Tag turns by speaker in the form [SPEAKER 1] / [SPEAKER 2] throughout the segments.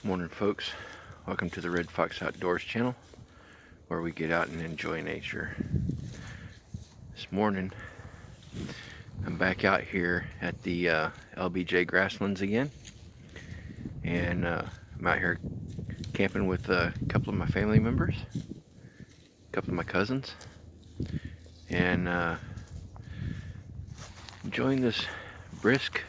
[SPEAKER 1] Morning, folks. Welcome to the Red Fox Outdoors channel, where we get out and enjoy nature. This morning I'm back out here at the LBJ Grasslands again, and I'm out here camping with a couple of my family members, a couple of my cousins, and enjoying this brisk,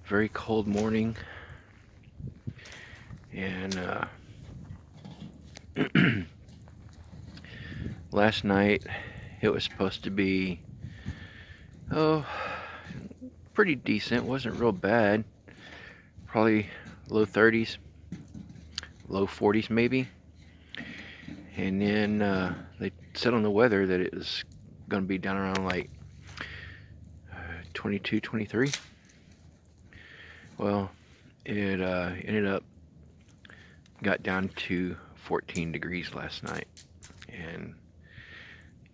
[SPEAKER 1] very cold morning. And last night it was supposed to be pretty decent. Wasn't real bad, probably low 30s, low 40s maybe. And then they said on the weather that it was going to be down around like 22, 23. Well, it ended up got down to 14 degrees last night, and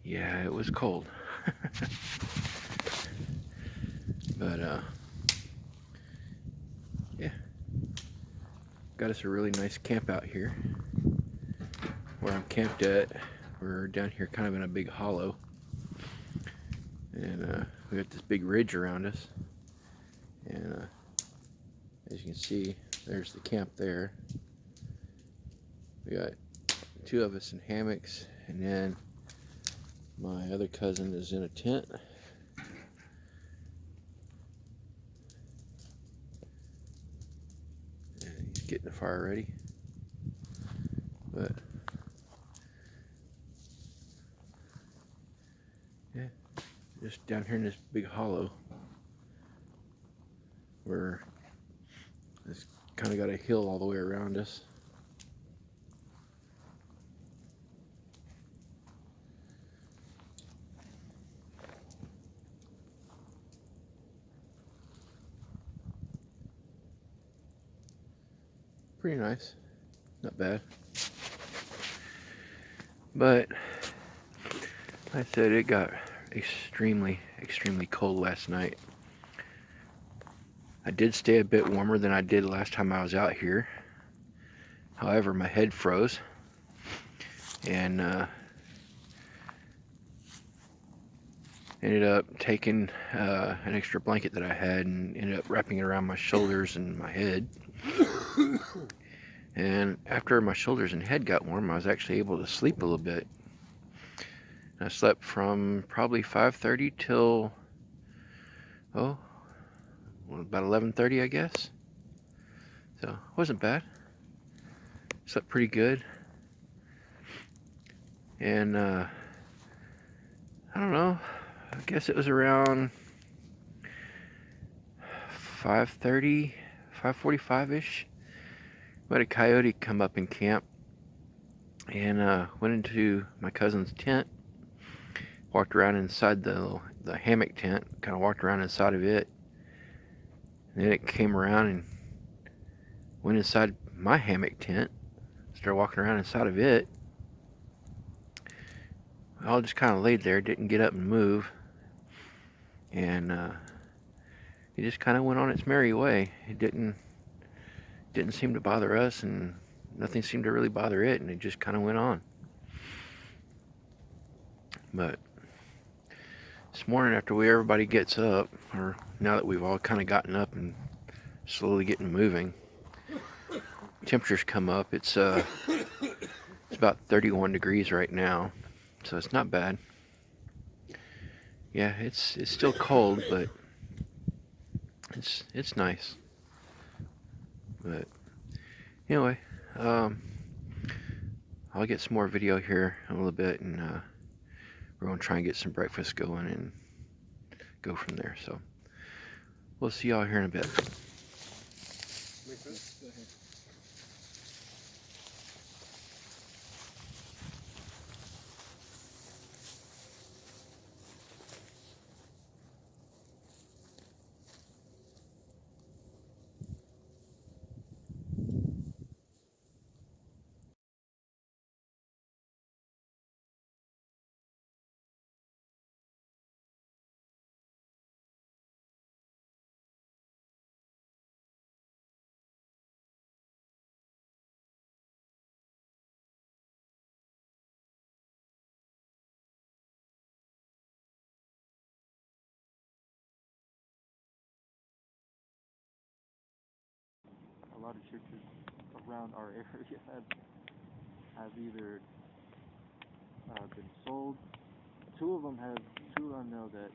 [SPEAKER 1] yeah, it was cold. But yeah, got us a really nice camp out here where I'm camped at. We're down here kind of in a big hollow, and we got this big ridge around us, and as you can see, there's the camp there. We got two of us in hammocks, and then my other cousin is in a tent. And he's getting the fire ready. But yeah, just down here in this big hollow where it's kind of got a hill all the way around us. Pretty nice, not bad. But like I said, it got extremely cold last night. I did stay a bit warmer than I did last time I was out here. However, my head froze, and ended up taking an extra blanket that I had and ended up wrapping it around my shoulders and my head. And after my shoulders and head got warm, I was actually able to sleep a little bit. I slept from probably 5:30 till about 11:30, I guess. So it wasn't bad. Slept pretty good. And I don't know, I guess it was around 5:30, 5:45-ish. We had a coyote come up in camp, and went into my cousin's tent, walked around inside the hammock tent, kind of walked around inside of it, and then it came around and went inside my hammock tent, started walking around inside of it. I all just kind of laid there, didn't get up and move, and it just kind of went on its merry way. It didn't seem to bother us, and nothing seemed to really bother it, and it just kind of went on. But this morning, after everybody gets up, or now that we've all kind of gotten up and slowly getting moving, temperatures come up. It's about 31 degrees right now, so it's not bad. Yeah, it's still cold, but it's nice. But anyway, I'll get some more video here in a little bit, and we're gonna try and get some breakfast going and go from there. So we'll see y'all here in a bit.
[SPEAKER 2] lot of churches around our area have either been sold. Two of them I know that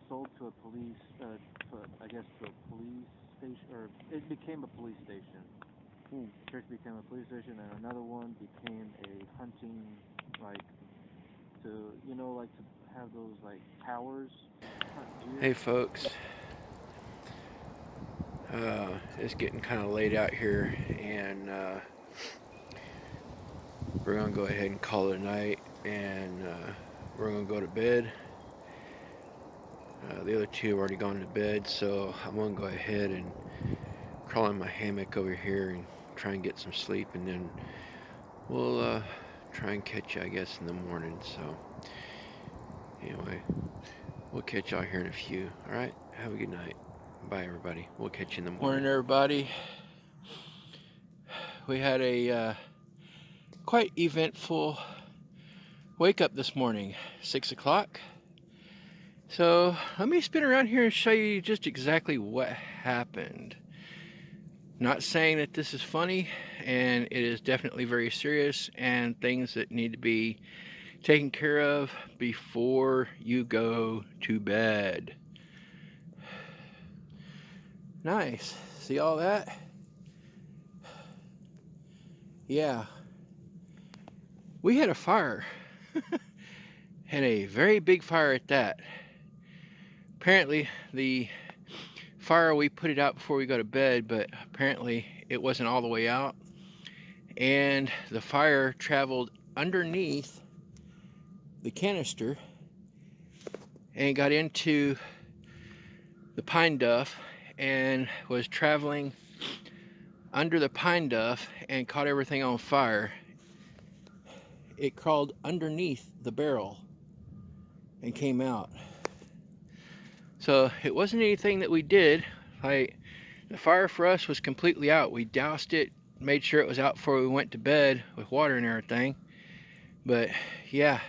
[SPEAKER 2] sold to a police, to a police station, or it became a police station. The church became a police station, and another one became a hunting, like, to have those, like, towers.
[SPEAKER 1] Hey folks, it's getting kind of late out here, and we're gonna go ahead and call it a night, and we're gonna go to bed. The other two have already gone to bed, so I'm gonna go ahead and crawl in my hammock over here and try and get some sleep, and then we'll try and catch you, I guess, in the morning. So anyway, we'll catch y'all here in a few. All right, have a good night. Bye everybody, we'll catch you in the morning. Morning everybody. We had a quite eventful wake up this morning, 6 o'clock. So let me spin around here and show you just exactly what happened. Not saying that this is funny, and it is definitely very serious and things that need to be taken care of before you go to bed. Nice. See all that? Yeah. We had a fire. And a very big fire at that. Apparently the fire, we put it out before we go to bed, but apparently it wasn't all the way out, and the fire traveled underneath the canister and got into the pine duff and was traveling under the pine duff and caught everything on fire. It crawled underneath the barrel and came out. So it wasn't anything that we did. Like, the fire for us was completely out. We doused it, made sure it was out before we went to bed with water and everything. But yeah,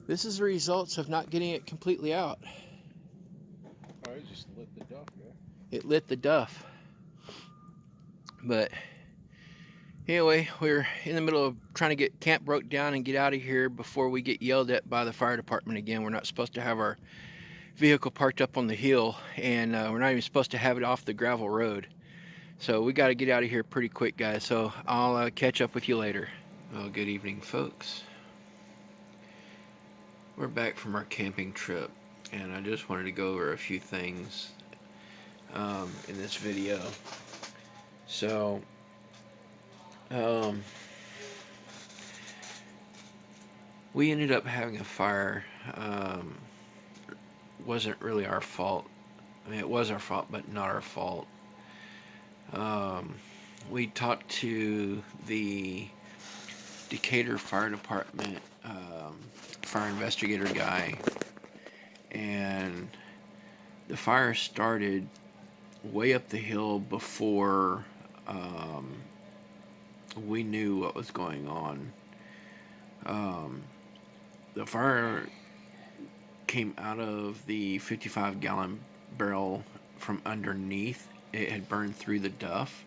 [SPEAKER 1] this is the results of not getting it completely out.
[SPEAKER 2] Oh, it just lit the duff, yeah?
[SPEAKER 1] It lit the duff. But anyway, we're in the middle of trying to get camp broke down and get out of here before we get yelled at by the fire department again. We're not supposed to have our vehicle parked up on the hill, and we're not even supposed to have it off the gravel road. So we got to get out of here pretty quick, guys. So I'll catch up with you later. Well, good evening, folks. We're back from our camping trip, and I just wanted to go over a few things in this video. So we ended up having a fire. Wasn't really our fault. I mean, it was our fault, but not our fault. We talked to the Decatur Fire Department fire investigator guy, and the fire started way up the hill before we knew what was going on. The fire came out of the 55-gallon barrel from underneath. It had burned through the duff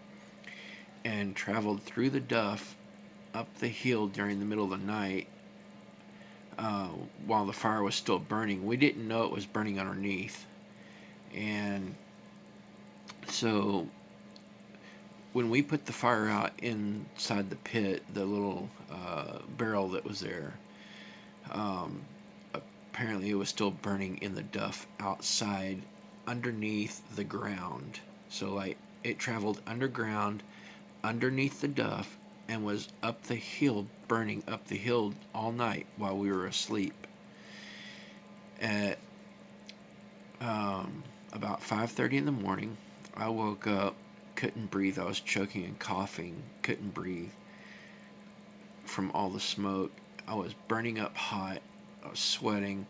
[SPEAKER 1] and traveled through the duff up the hill during the middle of the night while the fire was still burning. We didn't know it was burning underneath. And so when we put the fire out inside the pit, the little barrel that was there, apparently it was still burning in the duff outside underneath the ground. So like it traveled underground underneath the duff and was up the hill, burning up the hill all night while we were asleep. At about 5:30 in the morning, I woke up, couldn't breathe. I was choking and coughing, couldn't breathe from all the smoke. I was burning up hot, I was sweating,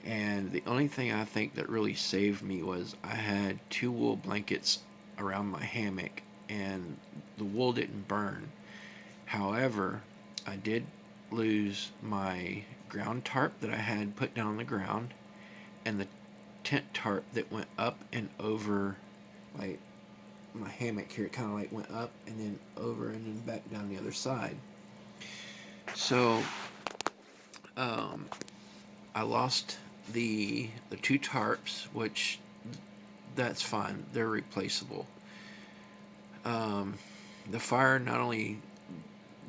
[SPEAKER 1] and the only thing I think that really saved me was I had 2 wool blankets around my hammock, and the wool didn't burn. However, I did lose my ground tarp that I had put down on the ground, and the tent tarp that went up and over, like my hammock here, it kind of like went up and then over and then back down the other side. So I lost the two tarps, which that's fine, they're replaceable. The fire not only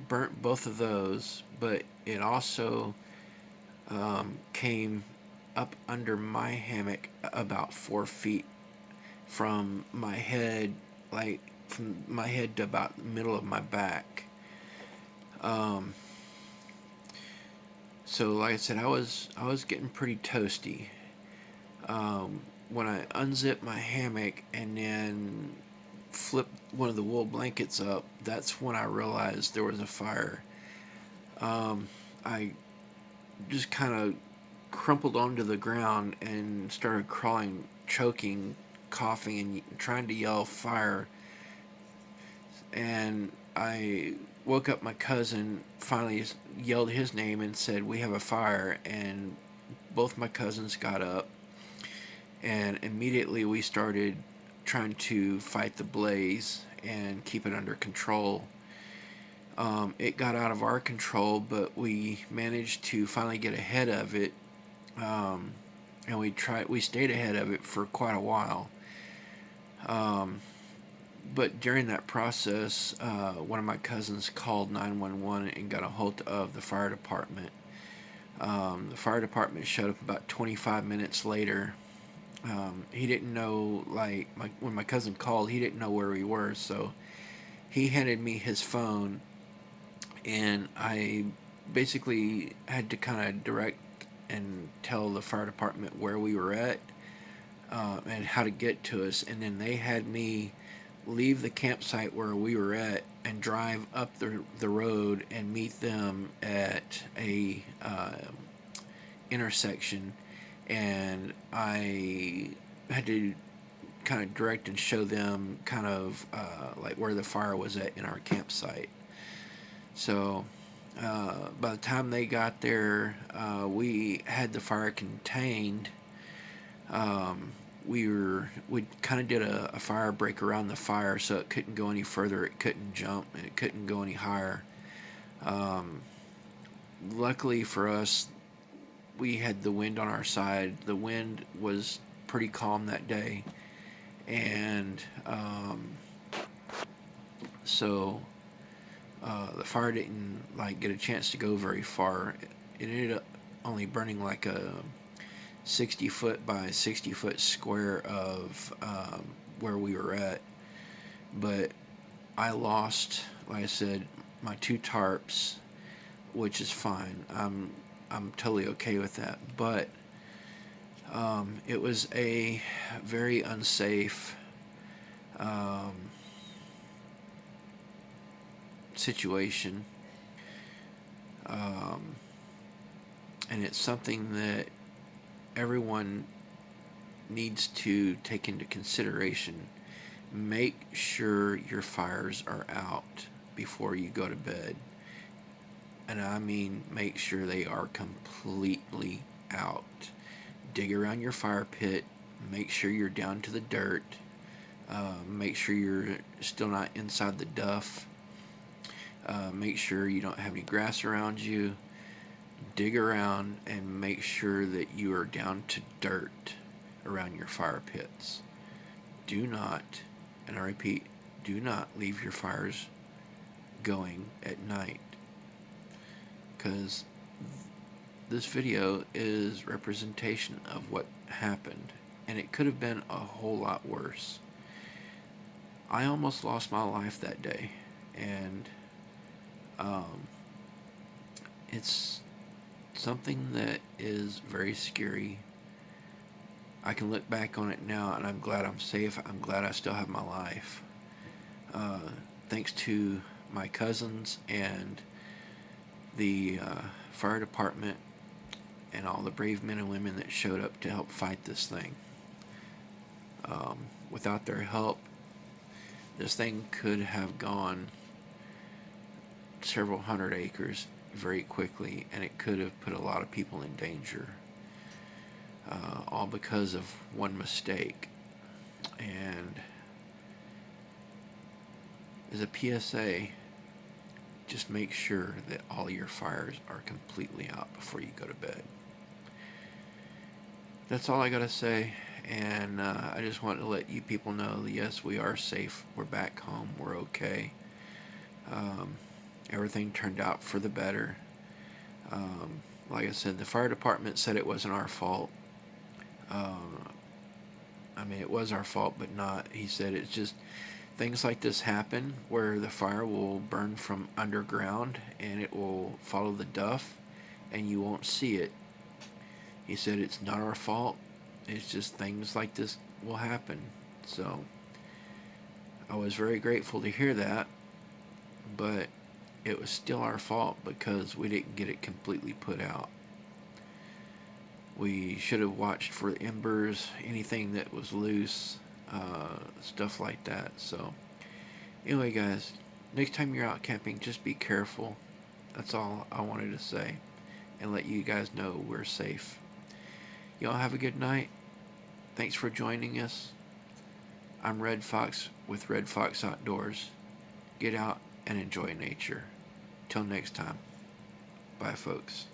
[SPEAKER 1] burnt both of those, but it also came up under my hammock about 4 feet from my head, like from my head to about the middle of my back. So like I said, I was getting pretty toasty. When I unzipped my hammock and then flipped one of the wool blankets up, that's when I realized there was a fire. I just kind of crumpled onto the ground and started crawling, choking, coughing, and trying to yell fire. And I woke up my cousin, finally yelled his name and said, "We have a fire." And both my cousins got up, and immediately we started trying to fight the blaze and keep it under control. It got out of our control, but we managed to finally get ahead of it, and we stayed ahead of it for quite a while. But during that process, one of my cousins called 911 and got a hold of the fire department. The fire department showed up about 25 minutes later. He didn't know, when my cousin called, he didn't know where we were, so he handed me his phone, and I basically had to kind of direct and tell the fire department where we were at, and how to get to us, and then they had me leave the campsite where we were at and drive up the road and meet them at a intersection, and I had to kind of direct and show them kind of like where the fire was at in our campsite. So by the time they got there, we had the fire contained. We kind of did a fire break around the fire, so it couldn't go any further, it couldn't jump, and it couldn't go any higher. Luckily for us, we had the wind on our side. The wind was pretty calm that day, and so the fire didn't get a chance to go very far. It ended up only burning like a 60-foot by 60-foot square of where we were at. But I lost, like I said, my two tarps, which is fine. I'm totally okay with that. But it was a very unsafe situation, and it's something that everyone needs to take into consideration. Make sure your fires are out before you go to bed. And I mean, make sure they are completely out. Dig around your fire pit. Make sure you're down to the dirt. Make sure you're still not inside the duff. Make sure you don't have any grass around you. Dig around and make sure that you are down to dirt around your fire pits. Do not, and I repeat, do not leave your fires going at night, because this video is representation of what happened, and it could have been a whole lot worse. I almost lost my life that day, and it's something that is very scary. I can look back on it now, and I'm glad I'm safe. I'm glad I still have my life. Thanks to my cousins and the fire department and all the brave men and women that showed up to help fight this thing. Without their help, this thing could have gone several hundred acres very quickly, and it could have put a lot of people in danger, all because of one mistake. And as a PSA, just make sure that all your fires are completely out before you go to bed. That's all I gotta say, and I just want to let you people know that yes, we are safe. We're back home. We're okay. Everything turned out for the better. Like I said, the fire department said it wasn't our fault. I mean, it was our fault, but not. He said it's just things like this happen where the fire will burn from underground and it will follow the duff and you won't see it. He said it's not our fault. It's just things like this will happen. So I was very grateful to hear that, but it was still our fault because we didn't get it completely put out. We should have watched for embers, anything that was loose, stuff like that. So anyway, guys, next time you're out camping, just be careful. That's all I wanted to say, and let you guys know we're safe. Y'all have a good night. Thanks for joining us. I'm Red Fox with Red Fox Outdoors. Get out and enjoy nature. Till next time. Bye, folks.